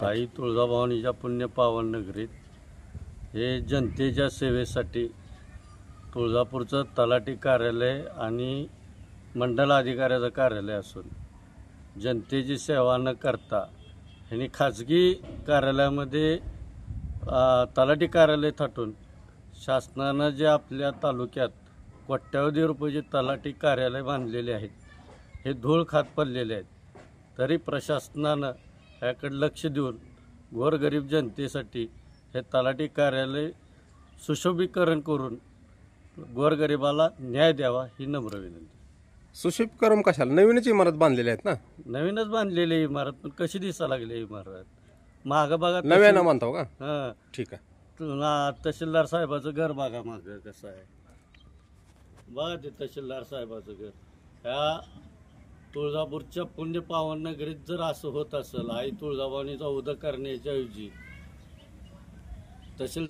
आई तुळजाभवानीच्या पुण्य पावन नगरीत हे जनतेच्या सेवेसाठी तुळजापूरचं तलाठी कार्यालय आणि मंडल अधिकाऱ्याचं कार्यालय असून जनतेची सेवा न करता ह्यांनी खाजगी कार्यालयामध्ये तलाठी कार्यालय थाटून शासनानं जे आपल्या तालुक्यात कोट्यावधी रुपयाचे तलाठी कार्यालय बांधलेले आहेत हे धूळ खात पडलेले आहेत. तरी प्रशासनानं याकडे लक्ष देऊन गोरगरीब जनतेसाठी हे तलाठी कार्यालय सुशोभीकरण करून गोरगरिबाला न्याय द्यावा ही नम्र विनंती. सुशोभीकरण कशाला? नवीनच इमारत बांधलेली आहेत ना. नवीनच बांधलेली इमारत पण कशी दिसा लागली इमारत मागं बघा. नव्यानं बांधतो का? हां ठीक आहे. तहसीलदार साहेबाचं घर बघा मागं कसं आहे. बघा ते तहसीलदार साहेबाचं घर. ह्या तुळजापूरच्या पुण्य पावन नगरीत जर असं होत असेल आई तुळजाभवानीचा उदय करण्याच्या ऐवजी तहसील